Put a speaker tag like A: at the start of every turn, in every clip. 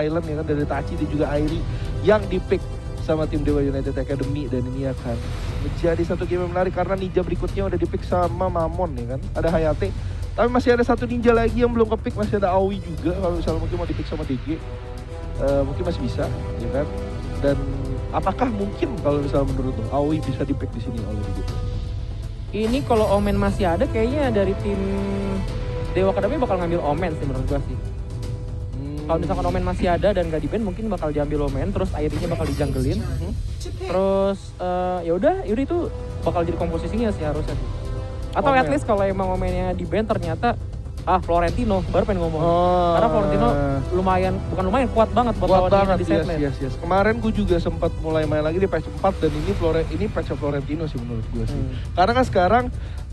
A: Island ya kan, dari Tachi dan juga Airi yang di-pick sama tim Dewa United Academy. Dan ini akan menjadi satu game yang menarik karena ninja berikutnya udah di-pick sama Mamon ya kan. Ada Hayate, tapi masih ada satu ninja lagi yang belum ke-pick, masih ada Aoi juga. Kalau misalnya mungkin mau di-pick sama DG, mungkin masih bisa ya kan. Dan apakah mungkin kalau misalnya menurut lo Aoi bisa di-pick di sini oleh DG?
B: Ini kalau Omen masih ada, kayaknya dari tim Dewa Academy bakal ngambil Omen sih menurut gua sih. Kalau misalkan Omen masih ada dan gak di-ban, mungkin bakal diambil Omen, terus akhirnya bakal dijunglein. Terus ya udah itu bakal jadi komposisinya sih harusnya sih. Atau at least kalau emang Omennya di-ban ternyata Florentino, baru pengen ngomong. Karena Florentino bukan lumayan, kuat banget buat lawan di side lane.
A: Yes. Kemarin gue juga sempat mulai main lagi di patch 4 dan ini patch Florentino sih menurut gue sih. Karena kan sekarang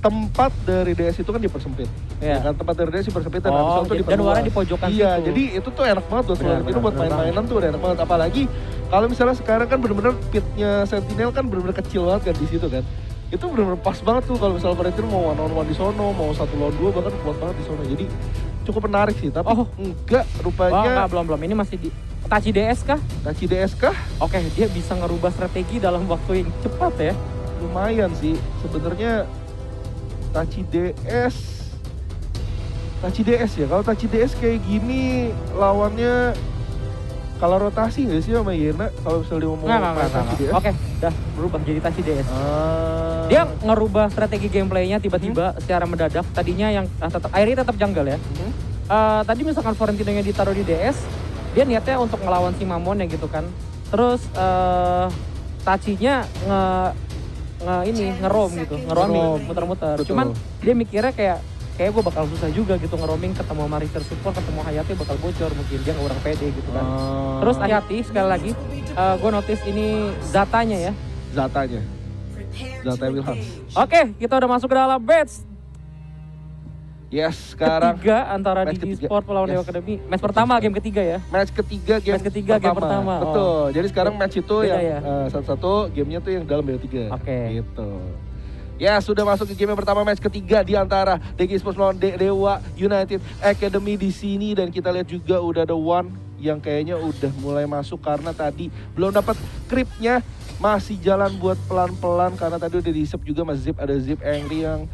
A: tempat dari DS itu kan dipersempit. Ya kan, tempat dari DS dipersempit dan habis itu
B: dan warna di pojokan situ.
A: Iya, jadi itu tuh enak banget buat Florentino buat main-mainan tuh udah enak banget. Apalagi kalau misalnya sekarang kan bener-bener pitnya Sentinel kan bener-bener kecil banget kan di situ kan. Itu benar-benar pas banget tuh kalau misalnya Valentino mau one on one di sono, mau 1 lawan 2 bahkan kuat banget di sono. Jadi cukup menarik sih, tapi enggak rupanya.
B: Belum. Ini masih di Tachi DS kah?
A: Tachi DS kah?
B: Oke, dia bisa ngerubah strategi dalam waktu yang cepat ya.
A: Lumayan sih sebenarnya Tachi DS ya. Kalau Tachi DS kayak gini lawannya kalau rotasi nggak sih sama Yena kalau misalnya dia mau Tachi DS?
B: Oke, udah berubah jadi Tachi DS. Dia ngerubah strategi gameplaynya tiba-tiba secara mendadak. Tadinya yang Airi tetap jungle ya. Tadi misalkan Florentino-nya ditaruh di DS, dia niatnya untuk ngelawan si Mamon ya gitu kan. Terus Tachi-nya nge-roam gitu, nge-roaming, muter-muter. Cuman dia mikirnya kayak gue bakal susah juga gitu nge-roaming, ketemu sama Richter support, ketemu Hayate bakal bocor mungkin, dia kurang pede gitu kan. Terus Hayate sekali lagi, gue notice ini Zatanya ya.
A: Zata Wilhelm.
B: Oke, kita udah masuk ke dalam batch.
A: Yes, sekarang
B: ketiga antara DG Sport melawan Dewa Academy. Match pertama, game ketiga ya.
A: Match ketiga game pertama. Betul, jadi sekarang match itu yang satu-satu gamenya tuh yang dalam BO3.
B: Oke.
A: Gitu. Ya, sudah masuk ke game yang pertama, match ketiga di antara DG Sports melawan Dewa United Academy di sini. Dan kita lihat juga udah ada One yang kayaknya udah mulai masuk karena tadi belum dapat creepnya, masih jalan buat pelan-pelan karena tadi udah diisap juga Mas Zip. Ada Zip Angry yang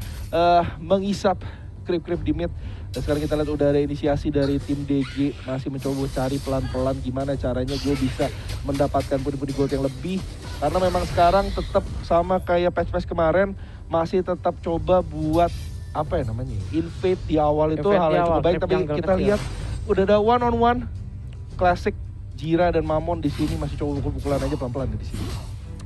A: mengisap creep-creep di mid. Dan sekarang kita lihat udah ada inisiasi dari tim DG, masih mencoba cari pelan-pelan gimana caranya gue bisa mendapatkan pundi-pundi gold yang lebih. Karena memang sekarang tetap sama kayak patch-patch kemarin, masih tetap coba buat apa ya namanya, invade di awal itu hal yang cukup baik. Tapi kita lihat udah ada one on one klasik Jira dan Mamon di sini, masih coba pukul-pukulan aja pelan-pelan di sini.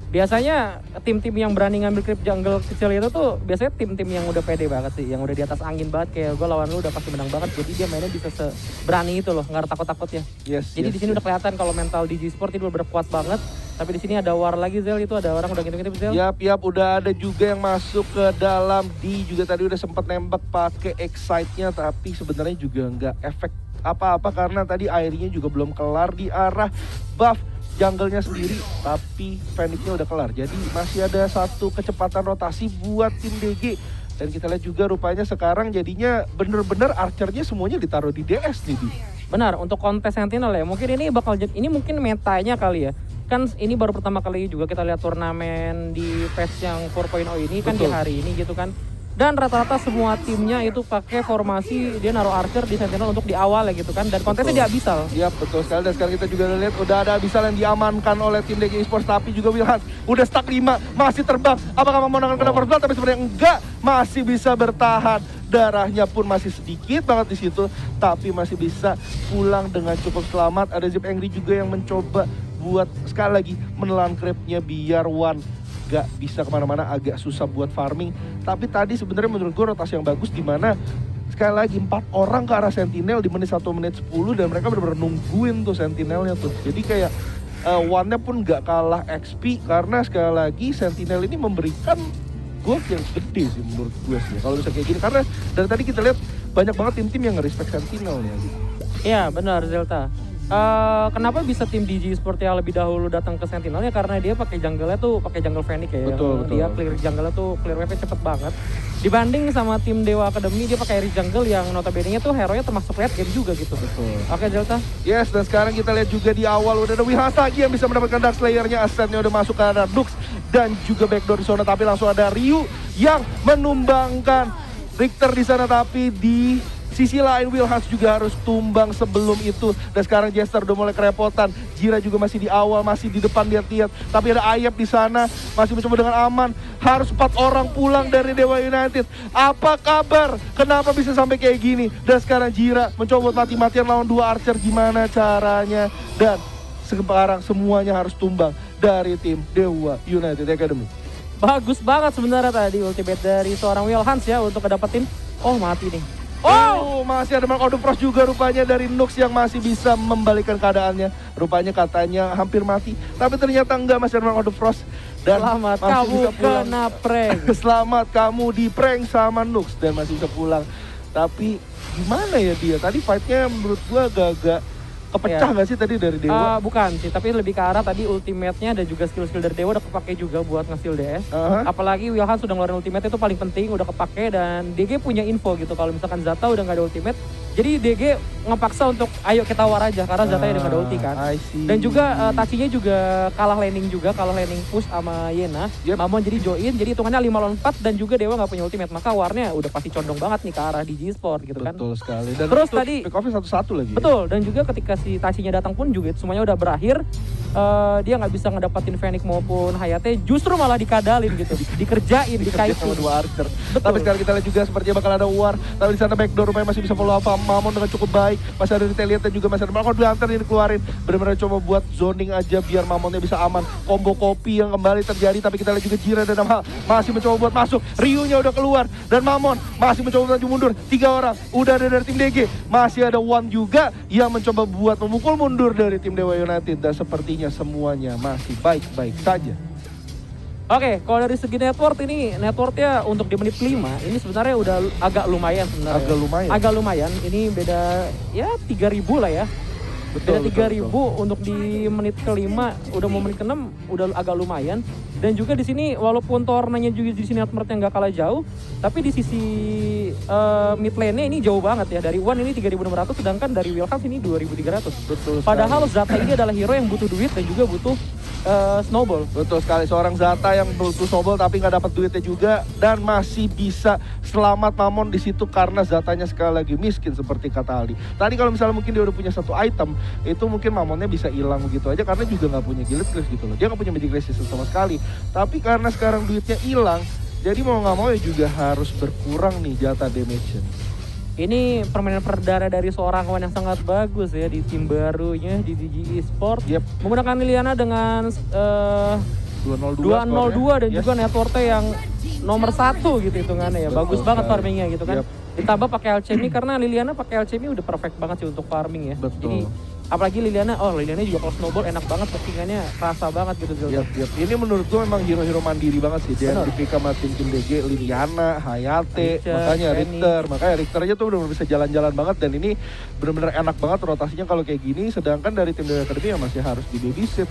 B: Biasanya tim-tim yang berani ngambil creep jungle kecil itu tuh biasanya tim-tim yang udah pede banget sih, yang udah di atas angin banget, kayak gue lawan lu udah pasti menang banget, jadi dia mainnya bisa seberani itu loh, nggak takut-takut ya. Jadi di sini udah kelihatan kalau mental DG Sport itu udah kuat banget. Tapi di sini ada war lagi Zel, itu ada orang udah ngintip-ngintip Zel.
A: Yap, udah ada juga yang masuk ke dalam. Juga tadi udah sempat nembak pakai excite-nya, tapi sebenarnya juga nggak efek apa-apa karena tadi airnya juga belum kelar di arah buff jungle-nya sendiri, tapi Phoenix-nya udah kelar. Jadi masih ada satu kecepatan rotasi buat tim DG. Dan kita lihat juga rupanya sekarang jadinya bener-bener archer-nya semuanya ditaruh di DS nih.
B: Benar, untuk kontes Sentinel ya, mungkin ini mungkin metanya kali ya. Kan ini baru pertama kali juga kita lihat turnamen di patch yang 4.0 ini. Betul. Kan di hari ini gitu kan. Dan rata-rata semua timnya itu pakai formasi dia naruh archer di Sentinel untuk di awal ya gitu kan. Dan kontesnya di Abyssal.
A: Iya betul sekali. Dan sekarang kita juga lihat udah ada Abyssal yang diamankan oleh tim DG Esports. Tapi juga Wilhan udah stuck 5, masih terbang. Apakah mau kena first blood? Tapi sebenarnya enggak, masih bisa bertahan. Darahnya pun masih sedikit banget di situ, tapi masih bisa pulang dengan cukup selamat. Ada Zip Angry juga yang mencoba buat sekali lagi menelan creepnya biar One gak bisa kemana-mana, agak susah buat farming. Tapi tadi sebenarnya menurut gue rotasi yang bagus, dimana sekali lagi 4 orang ke arah Sentinel di menit 1 menit 10 dan mereka benar-benar nungguin tuh Sentinelnya tuh. Jadi kayak One-nya pun gak kalah XP karena sekali lagi Sentinel ini memberikan gold yang gede sih menurut gue sih kalau bisa kayak gini. Karena dari tadi kita lihat banyak banget tim-tim yang nge-respect Sentinel ya gitu.
B: Iya benar Zelta. Kenapa bisa tim DG Sport yang lebih dahulu datang ke Sentinel ya karena dia pakai jungle-nya tuh pakai jungle Fennec ya.
A: Betul.
B: Dia clear jungle-nya tuh clear wave-nya cepet banget. Dibanding sama tim Dewa Academy, dia pakai Eric Jungle yang notabene-nya tuh hero-nya termasuk late game juga gitu.
A: Betul.
B: Oke, Delta.
A: Yes, dan sekarang kita lihat juga di awal udah ada Wihasagi yang bisa mendapatkan Dark Slayer-nya. Asetnya udah masuk ke arah Dux dan juga backdoor di sana, tapi langsung ada Ryu yang menumbangkan Richter di sana, tapi di sisi lain Will Hans juga harus tumbang sebelum itu. Dan sekarang Jester udah mulai kerepotan. Jira juga masih di awal, masih di depan lihat-lihat. Tapi ada Ayep di sana, masih mencoba dengan aman. Harus 4 orang pulang dari Dewa United. Apa kabar? Kenapa bisa sampai kayak gini? Dan sekarang Jira mencoba buat mati-matian lawan 2 Archer. Gimana caranya? Dan sekarang semuanya harus tumbang dari tim Dewa United Academy.
B: Bagus banget sebenarnya tadi ultimate dari seorang Will Hans ya untuk ngedapetin. Oh, mati nih.
A: Oh, masih ada Mark of the Frost juga rupanya dari Nux yang masih bisa membalikan keadaannya. Rupanya katanya hampir mati, tapi ternyata enggak, masih ada Mark of the Frost. Dan
B: Selamat
A: masih
B: kamu
A: bisa pulang.
B: kena prank.
A: Selamat kamu di prank sama Nux dan masih bisa pulang. Tapi gimana ya dia? Tadi fightnya menurut gua agak-agak kepecah nggak sih tadi dari Dewa?
B: Bukan sih, tapi lebih ke arah tadi ultimate-nya dan juga skill-skill dari Dewa udah kepake juga buat nge-steal DS. Apalagi Wilhan sudah ngeluarin ultimate itu paling penting, udah kepake dan DG punya info gitu kalau misalkan Zata udah nggak ada ultimate. Jadi DG ngepaksa untuk ayo kita war aja karena Zata udah nggak ada ulti kan. Dan juga Tachinya juga kalah laning push sama Yena. Mamon jadi join, jadi hitungannya 5 lawan 4 dan juga Dewa nggak punya ultimate. Maka warnya udah pasti condong banget nih ke arah DG Sport gitu kan.
A: Betul sekali. Dan
B: terus tadi
A: pick off-nya satu-satu lagi.
B: Betul, dan juga ketika si Tachinya datang pun juga semuanya udah berakhir. Dia nggak bisa ngedapatin Fenix maupun Hayate, justru malah dikadalin gitu, dikerjain, dikaitin
A: sama 2 Archer.
B: Betul.
A: Tapi sekarang kita lihat juga sepertinya bakal ada war. Tapi di sana backdoor rupanya masih bisa follow up Mamon dengan cukup baik. Masih ada Retaliate dan juga masih ada Mark of the Hunter yang dikeluarin. Benar-benar coba buat zoning aja biar Mamonnya bisa aman. Combo kopi yang kembali terjadi, tapi kita lihat juga Jira dan Namha masih mencoba buat masuk. Ryu-nya udah keluar dan Mamon masih mencoba maju mundur. 3 orang udah ada dari tim DG. Masih ada One juga yang mencoba buat memukul mundur dari tim Dewa United dan sepertinya semuanya masih baik-baik saja.
B: Oke, kalau dari segi networknya untuk di menit 5 ini sebenarnya udah agak lumayan sebenarnya. Agak lumayan. Ini beda ya 3.000 lah ya. Beda 3.000 untuk di menit ke-5, udah mau menit ke-6 udah agak lumayan. Dan juga di sini walaupun tornanya juga di sini networknya nggak kalah jauh, tapi di sisi mid lane-nya ini jauh banget ya. Dari One ini 3.600 sedangkan dari Wilhelm ini 2.300.
A: Betul.
B: Padahal Zata ini adalah hero yang butuh duit dan juga butuh snowball.
A: Betul sekali, seorang Zata yang butuh snowball tapi nggak dapat duitnya juga dan masih bisa selamat Mamon di situ karena Zatanya sekali lagi miskin seperti kata Aldi. Tadi kalau misalnya mungkin dia udah punya satu item, itu mungkin Mamonnya bisa hilang begitu aja karena juga nggak punya Gillet Grace gitu loh. Dia nggak punya Magic Resistance sama sekali. Tapi karena sekarang duitnya hilang, jadi mau nggak mau ya juga harus berkurang nih jatah damage-nya.
B: Ini permainan perdana dari seorang kawan yang sangat bagus ya di tim barunya di DG Esport. Menggunakan Liliana dengan 202 dan juga networknya yang nomor 1 gitu hitungannya ya. Bagus banget farmingnya gitu kan. Ditambah pakai alchemy karena Liliana pakai alchemy udah perfect banget sih untuk farming ya. Jadi apalagi Liliana juga kalau snowball enak banget, postingannya rasa banget gitu.
A: Ini menurut gue memang hero-hero mandiri banget sih. Dia dipilih sama tim DG, Liliana, Hayate, makanya Richter aja tuh udah bisa jalan-jalan banget dan ini benar-benar enak banget rotasinya kalau kayak gini. Sedangkan dari tim Dewa Academy yang masih harus di babysit.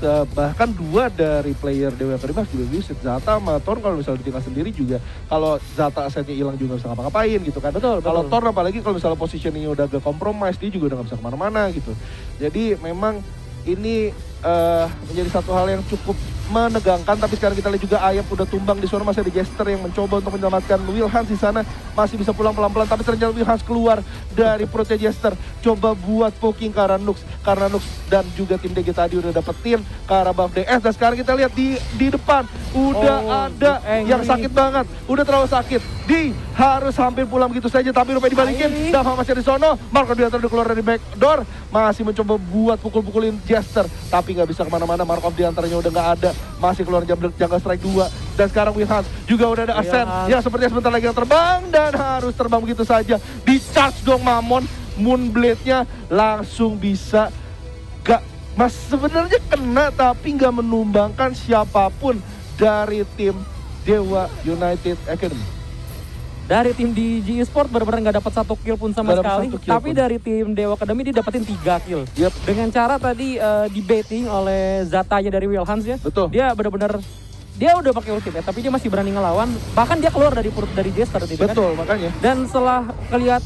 A: Bahkan 2 dari player Dewa Academy harus di babysit. Zata sama Thorn kalau misalnya ditinggal sendiri juga, kalau Zata asetnya hilang juga gak bisa ngapa-ngapain gitu kan. Kalau Thorn apalagi kalau misalnya positioningnya udah agak kompromis, dia juga udah gak bisa kemana-mana gitu. Jadi memang ini menjadi satu hal yang cukup menegangkan. Tapi sekarang kita lihat juga Ayam udah tumbang di sana, masih ada Jester yang mencoba untuk menyelamatkan Will Hans di sana, masih bisa pulang pelan-pelan. Tapi ternyata Will Hans keluar dari perutnya Jester, coba buat poking ke arah Nux karena Nux dan juga tim DG tadi udah dapetin ke arah buff DS. Dan sekarang kita lihat di depan udah ada yang sakit banget, udah terlalu sakit. Harus hampir pulang begitu saja, tapi rupanya dibalikin. Dava masih di sono, Marco Diantar udah keluar dari backdoor, masih mencoba buat pukul-pukulin Jester, tapi nggak bisa kemana-mana. Marco Diantarnya udah nggak ada, masih keluar Jungle Strike 2. Dan sekarang Will Hans juga udah ada Ascent yang sepertinya sebentar lagi yang terbang dan harus terbang begitu saja. Di charge dong Mamon, Moonblade-nya langsung bisa sebenarnya kena tapi nggak menumbangkan siapapun dari tim Dewa United Academy.
B: Dari tim DG Esport benar-benar nggak dapat 1 kill pun sama sekali. Tapi dari tim Dewa Academy dia dapetin 3 kill. Dengan cara tadi di baiting oleh Zatanya dari Will Hans ya.
A: Betul.
B: Dia benar-benar dia udah pakai ultimate tapi dia masih berani ngelawan, bahkan dia keluar dari Jester gitu kan.
A: Betul, makanya.
B: Dan setelah ngeliat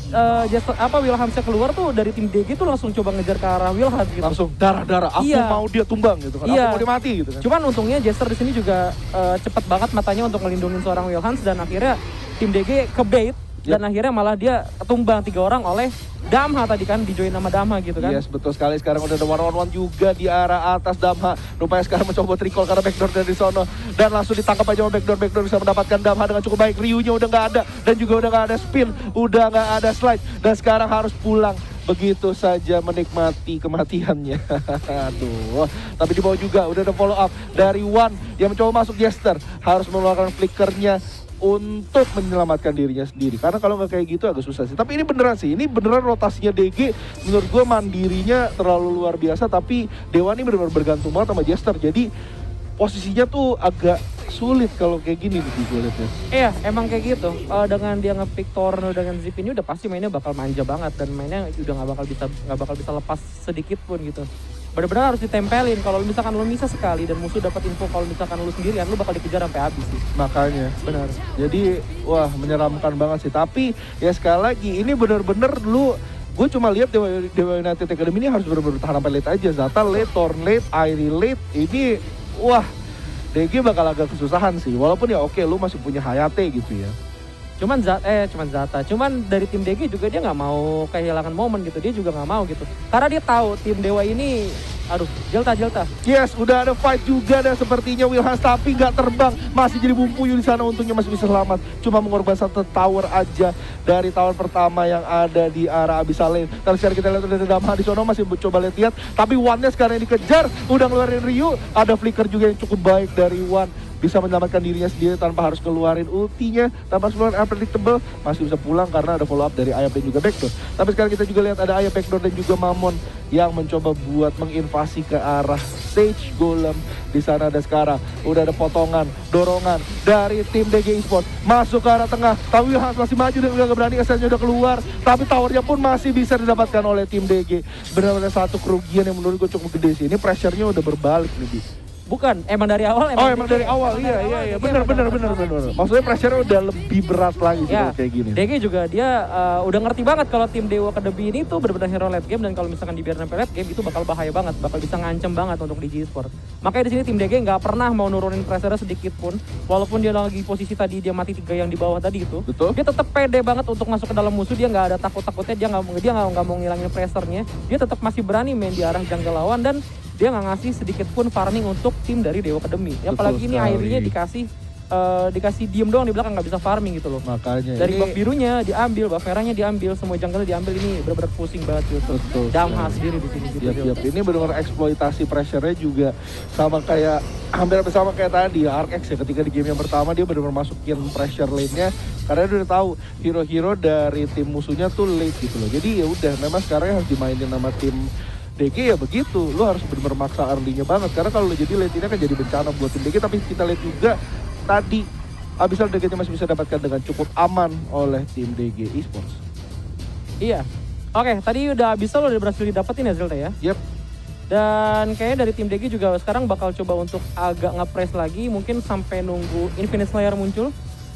B: Jester Wilhelmsnya keluar tuh dari tim DG tuh langsung coba ngejar ke arah Wilhelm gitu.
A: Langsung darah-darah, aku
B: Iya.
A: mau dia tumbang gitu kan.
B: Iya.
A: Aku mau dia mati gitu kan.
B: Cuman untungnya Jester di sini juga cepet banget matanya untuk melindungi seorang Wilhelm, dan akhirnya tim DG kebait dan akhirnya malah dia ketumbang 3 orang oleh Damha tadi kan, dijoin nama Damha gitu kan.
A: Yes, betul sekali. Sekarang udah ada one-on-one juga di arah atas Damha. Rupanya sekarang mencoba tricol karena backdoor dari sono. Dan langsung ditangkap aja sama backdoor bisa mendapatkan Damha dengan cukup baik. Ryu-nya udah nggak ada. Dan juga udah nggak ada spin. Udah nggak ada slide. Dan sekarang harus pulang. Begitu saja menikmati kematiannya. Aduh. Tapi di bawah juga udah ada follow up dari Wan yang mencoba masuk Jester. Harus mengeluarkan flickernya untuk menyelamatkan dirinya sendiri. Karena kalau nggak kayak gitu agak susah sih. Tapi ini beneran sih, ini beneran rotasinya DG menurut gue mandirinya terlalu luar biasa. Tapi Dewa ini benar-benar bergantung banget sama Jester. Jadi posisinya tuh agak sulit kalau kayak gini nih gue liatnya.
B: Iya, emang kayak gitu. Dengan dia nge-pick Torno dengan Zip ini udah pasti mainnya bakal manja banget, dan mainnya udah nggak bakal bisa lepas sedikit pun gitu. Benar-benar harus ditempelin. Kalau misalkan lu bisa sekali dan musuh dapat info kalau misalkan lu sendirian, lu bakal dikejar sampai habis sih.
A: Makanya.
B: Benar.
A: Jadi wah menyeramkan banget sih. Tapi ya sekali lagi ini bener-bener gue cuma lihat Dewa United Academy ini harus bener-bener tahan sampai late aja. Zata late, Torn late, Airi late. Ini wah DG bakal agak kesusahan sih. Walaupun ya oke lu masih punya Hayate gitu ya.
B: Cuman Zata. Cuman dari tim DG juga dia nggak mau kehilangan momen gitu. Dia juga nggak mau gitu. Karena dia tahu tim Dewa ini, aduh, Jelta.
A: Yes, udah ada fight juga dan sepertinya Wilhans tapi nggak terbang. Masih jadi bumpuyu di sana, untungnya masih bisa selamat. Cuma mengorbankan satu tower aja dari tower pertama yang ada di arah Abyssal Lane. Dan sekarang kita lihat udah ada Damha di sana, masih coba lihat. Tapi Wan-nya sekarang yang dikejar, udah ngeluarin Ryu. Ada flicker juga yang cukup baik dari Wan. Bisa menyelamatkan dirinya sendiri tanpa harus keluarin ultinya, tanpa harus keluarin unpredictable, masih bisa pulang karena ada follow up dari Ayah dan juga backdoor. Tapi sekarang kita juga lihat ada Ayah, backdoor dan juga Mamon yang mencoba buat menginvasi ke arah Sage Golem. Di sana ada sekarang udah ada potongan, dorongan dari tim DG Esports masuk ke arah tengah. Tapi Wilhans masih maju dan udah gak berani, SL-nya udah keluar. Tapi towernya pun masih bisa didapatkan oleh tim DG. Benar-benar satu kerugian yang menurut gue cukup gede sih. Ini pressure-nya udah berbalik nih, Bi.
B: Bukan, emang dari awal.
A: Emang dari awal, iya. Bener. Maksudnya pressure udah lebih berat lagi sih
B: ya,
A: kalau kayak gini.
B: DG juga dia udah ngerti banget kalau tim Dewa Academy ini tuh benar-benar hero late game, dan kalau misalkan dibiarin sampai late game itu bakal bahaya banget, bakal bisa ngancem banget untuk di G-Sport. Makanya di sini tim DG nggak pernah mau nurunin pressure sedikit pun, walaupun dia lagi posisi tadi dia mati 3 yang di bawah tadi itu.
A: Betul.
B: Dia tetap pede banget untuk masuk ke dalam musuh, dia nggak ada takutnya, dia nggak mau ngilangin pressure-nya, dia tetap masih berani main di arah jungle lawan, dan dia nggak ngasih sedikit pun farming untuk tim dari Dewa Academy. Ya, apalagi ini akhirnya dikasih diem doang di belakang, nggak bisa farming gitu loh.
A: Makanya
B: dari
A: ini
B: buff birunya diambil, buff merahnya diambil, semua jungle diambil. Ini benar-benar pusing banget gitu.
A: Betul.
B: Damha sendiri di sini gitu.
A: Yap. Ini benar-benar eksploitasi pressure-nya juga sama kayak hampir sama kayak tadi Arcex ya, ketika di game yang pertama dia benar-benar masukin pressure lane-nya karena dia udah tahu hero-hero dari tim musuhnya tuh late gitu loh. Jadi ya udah, memang sekarang harus dimainin sama tim DG ya begitu, lu harus benar-benar maksa early-nya banget karena kalau lu jadi late ini kan jadi bencana buat tim DG. Tapi kita lihat juga tadi Abyssal DG-nya masih bisa dapatkan dengan cukup aman oleh tim DG Esports.
B: Iya. Oke, tadi udah Abyssal udah berhasil didapetin ya Zelta ya.
A: Yep.
B: Dan kayaknya dari tim DG juga sekarang bakal coba untuk agak nge-press lagi, mungkin sampai nunggu Infinite Slayer muncul.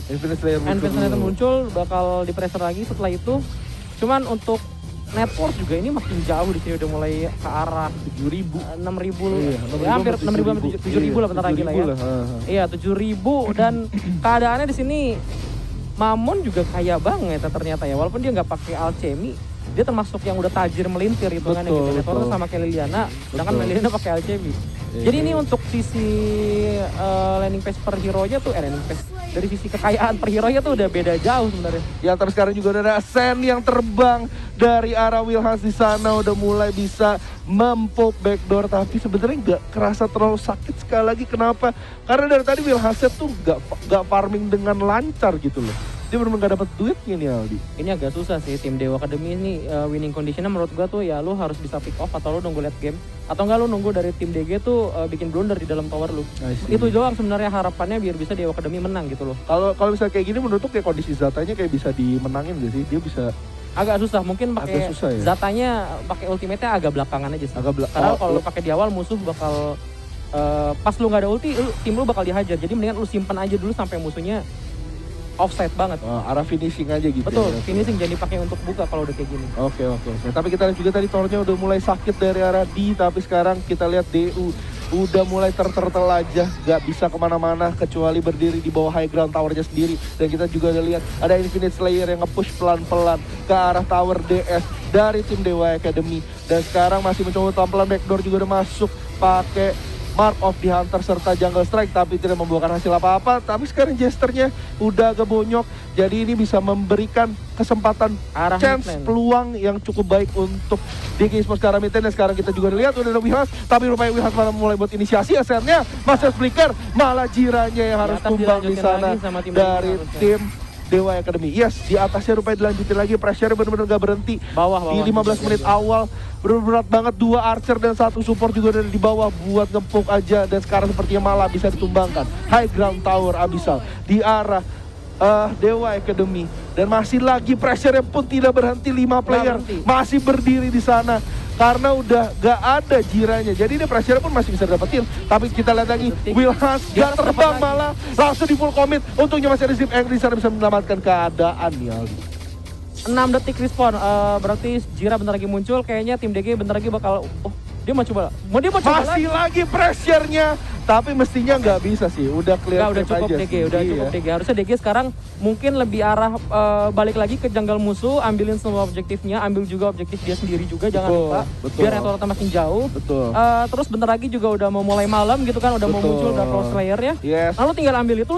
A: Infinite Slayer
B: muncul bakal di-pressure lagi setelah itu. Cuman untuk network juga ini makin jauh di sini, udah mulai ke arah
A: 7.000,
B: 6.000,
A: iya,
B: ya hampir 6.000 7.000 lah bentar lagi lah ya. Iya 7.000, dan keadaannya di sini Mamon juga kaya banget ternyata ya, walaupun dia nggak pakai alchemy, dia termasuk yang udah tajir melintir hitungannya gitu. Network sama kayak Liliana, sedangkan Liliana pakai alchemy. Jadi ini untuk sisi landing page per hero-nya tuh landing page dari sisi kekayaan per hero-nya tuh udah beda jauh sebenarnya. Ya
A: terus sekarang juga ada Sen yang terbang dari arah Wilhans di sana, udah mulai bisa mempok backdoor, tapi sebenarnya nggak kerasa terlalu sakit. Sekali lagi kenapa? Karena dari tadi Wilhansnya tuh nggak farming dengan lancar gitu loh. Dia benar-benar gak dapet duitnya nih Aldi.
B: Ini agak susah sih tim Dewa Academy ini, winning conditionnya menurut gua tuh ya lu harus bisa pick off atau lu nunggu late game, atau enggak lu nunggu dari tim DG tuh bikin blunder di dalam tower lu. Itu doang sebenarnya harapannya biar bisa Dewa Academy menang gitu loh.
A: Kalau misalnya kayak gini menurut tuh kayak kondisi Zatanya kayak bisa dimenangin gak sih? Dia bisa
B: agak susah, mungkin pakai
A: ya?
B: Zatanya pakai ultimate-nya agak belakangan aja sih. Karena kalau pakai di awal musuh bakal pas lu nggak ada ulti, tim lu bakal dihajar. Jadi mendingan lu simpan aja dulu sampai musuhnya offside banget.
A: Arah finishing aja gitu.
B: Betul,
A: ya.
B: finishing jadi dipakai untuk buka kalau udah kayak gini.
A: Oke. Tapi kita lihat juga tadi tornya udah mulai sakit dari arah D, tapi sekarang kita lihat DU udah mulai tertertel aja, gak bisa kemana-mana kecuali berdiri di bawah high ground towernya sendiri. Dan kita juga udah lihat ada Infinite Slayer yang nge-push pelan-pelan ke arah tower DS dari tim Dewa Academy. Dan sekarang masih mencoba pelan-pelan, backdoor juga udah masuk pakai Mark of the Hunter serta Jungle Strike, tapi tidak membuahkan hasil apa-apa. Tapi sekarang Jesternya udah agak bonyok, jadi ini bisa memberikan kesempatan
B: Arah
A: chance
B: midlane.
A: peluang yang cukup baik untuk DG Esports ke arah mid lane. Dan sekarang kita juga lihat udah ada Wihas, tapi rupanya Wihas malah mulai buat inisiasi asernya. Masih Flicker, malah Jiranya yang harus
B: atas
A: tumbang di
B: dilanjutin
A: sana
B: lagi sama tim
A: dari
B: Dewa harusnya.
A: tim Dewa Academy. Yes, di atasnya rupanya dilanjutin lagi, pressure bener-bener gak berhenti.
B: Bawah.
A: Di 15 menit awal berat banget, 2 archer dan 1 support juga dari di bawah buat ngepuk aja. Dan sekarang sepertinya malah bisa ditumbangkan high ground tower Abyssal di arah Dewa Academy. Dan masih lagi pressure pun tidak berhenti, 5 player masih berdiri di sana karena udah gak ada Jiranya. Jadi ini pressure pun masih bisa dapetin. Tapi kita lihat lagi, Wilhas gak terbang, malah langsung di full commit. Untungnya masih ada Zip Angry di sana bisa menyelamatkan keadaan nih Aldi.
B: 6 detik respawn, berarti Jira bentar lagi muncul. Kayaknya tim DG bentar lagi bakal, dia mau coba
A: Masih lagi pressure-nya, tapi mestinya nggak bisa sih. Udah clear.
B: Udah cukup
A: aja
B: DG,
A: sih.
B: udah
A: Iya.
B: cukup DG. Harusnya DG sekarang mungkin lebih arah balik lagi ke jungle musuh, ambilin semua objektifnya, ambil juga objektif dia sendiri juga, jangan lupa.
A: Betul.
B: Biar networknya makin jauh.
A: Betul.
B: Terus bentar lagi juga udah mau mulai malam gitu kan, udah mau muncul Dark Lord Slayer ya.
A: Yes.
B: Lalu tinggal ambil itu,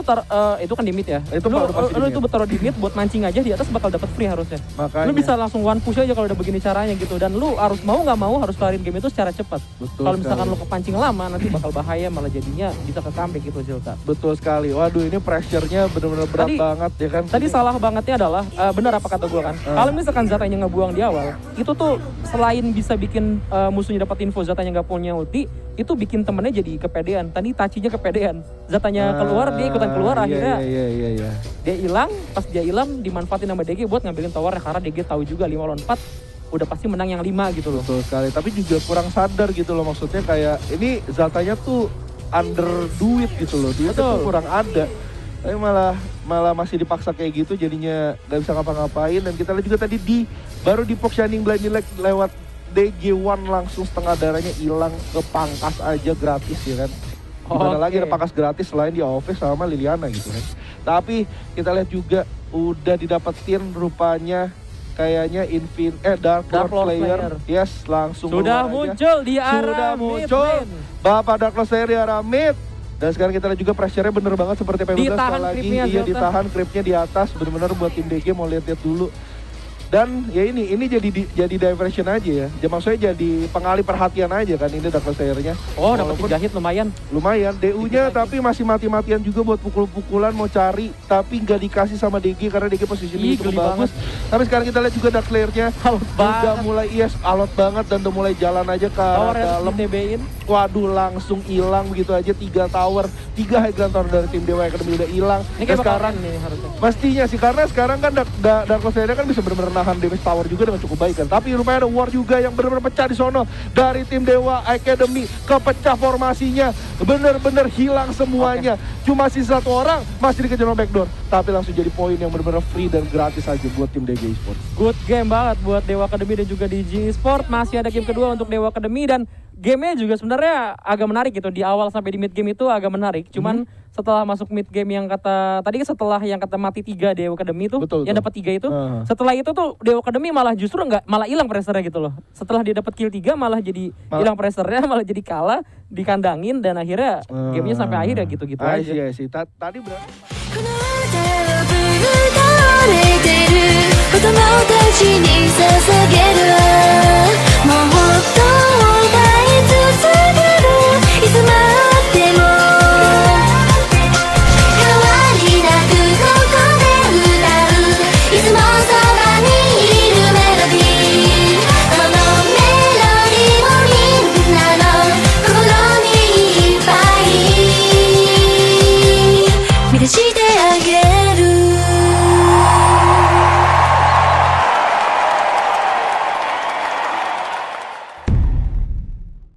B: itu kan di mid ya.
A: Itu
B: lu
A: baru pasti di mid.
B: itu taruh di mid buat mancing aja, di atas bakal dapat free harusnya.
A: Makanya.
B: Lu bisa langsung one push aja kalau udah begini caranya gitu. Dan lu harus mau nggak mau harus kelarin game itu secara cepat.
A: Betul
B: Kalau misalkan
A: sekali.
B: lu kepancing lama nanti bakal bahaya, malah jadinya bisa ke comeback gitu Zilka.
A: Betul sekali. Waduh, ini pressure-nya benar-benar berat
B: Tadi-
A: banget ya kan.
B: Tadi salah bangetnya adalah benar apa kata gue kan. Kalau misalkan Zatanya ngebuang di awal, itu tuh selain bisa bikin musuhnya dapat info Zatanya nggak punya ulti, itu bikin temennya jadi kepedean. Tadi Tachinya kepedean. Zatanya keluar, dia ikutan keluar, akhirnya
A: Iya.
B: dia hilang. Pas dia hilang dimanfaatin sama DG buat ngambilin towernya, karena DG tahu juga 5 lawan 4 udah pasti menang yang 5 gitu loh.
A: Betul sekali. Tapi juga kurang sadar gitu loh, maksudnya kayak ini Zatanya tuh under duit gitu loh. Duitnya tuh
B: Betul.
A: kurang ada. Tapi malah masih dipaksa kayak gitu, jadinya nggak bisa ngapa-ngapain. Dan kita lihat juga tadi baru di Pok Shining Blinding Light lewat DG1 langsung setengah darahnya hilang, ke pangkas aja gratis ya kan. Gimana
B: Oke.
A: lagi ada pangkas gratis selain di AoV sama Liliana gitu kan. Tapi kita lihat juga udah didapetin rupanya kayaknya Dark Lord Slayer. Yes, langsung
B: Sudah
A: keluar aja.
B: muncul di arah
A: Sudah
B: mid
A: muncul
B: lane.
A: Bapak Dark Lord Slayer di arah mid. Dan sekarang kita lihat juga pressure-nya bener banget seperti P12
B: Ditahan
A: sekali lagi.
B: creepnya,
A: Iya,
B: Zilka.
A: ditahan creepnya di atas, bener-bener buat tim DG mau lihat-lihat dulu. Dan ya ini jadi diversion aja ya. Maksudnya jadi pengalih perhatian aja kan ini Dark Lord Slayer-nya.
B: Oh, dapat
A: Walaupun
B: 3 hit lumayan.
A: lumayan, DU-nya
B: Dikit lagi.
A: tapi masih mati-matian juga buat pukul-pukulan mau cari, tapi nggak dikasih sama DG karena DG posisinya
B: Ih,
A: cukup
B: geli
A: bagus. Tapi sekarang kita lihat juga Dark Slayer-nya
B: Alot
A: udah
B: banget.
A: mulai alot banget dan udah mulai jalan aja ke arah
B: Towernya
A: dalam.
B: TB-in.
A: Waduh, langsung hilang begitu aja, 3 tower, 3 high ground tower dari tim Dewa Academy udah hilang.
B: Ini
A: Dan
B: kayak
A: sekarang
B: bakalan nih harusnya.
A: mestinya sih, karena sekarang kan Dark Lord Slayer kan bisa benar-benar nahan damage tower juga dengan cukup baik kan. Tapi rupanya ada war juga yang benar-benar pecah di sono dari tim Dewa Academy, kepecah formasinya, benar-benar hilang semuanya. Cuma sisa 1 orang masih dikejar sama backdoor, tapi langsung jadi poin yang benar-benar free dan gratis aja buat tim DG Esports.
B: Good game banget buat Dewa Academy dan juga DG Esport. Masih ada game kedua untuk Dewa Academy dan gamenya juga sebenarnya agak menarik gitu. Di awal sampai di mid game itu agak menarik. Cuman setelah masuk mid game yang tadi setelah yang kata mati 3 Dewa Academy itu,
A: Betul,
B: yang dapat 3 itu, setelah itu tuh Dewa Academy malah justru malah hilang pressure-nya gitu loh. Setelah dia dapat kill 3 malah jadi hilang pressure-nya, malah jadi kalah, dikandangin dan akhirnya gamenya sampai akhir ya gitu-gitu aja.
A: Iya sih. Tadi berarti
C: この手を振る倒れてる子供たちに捧げ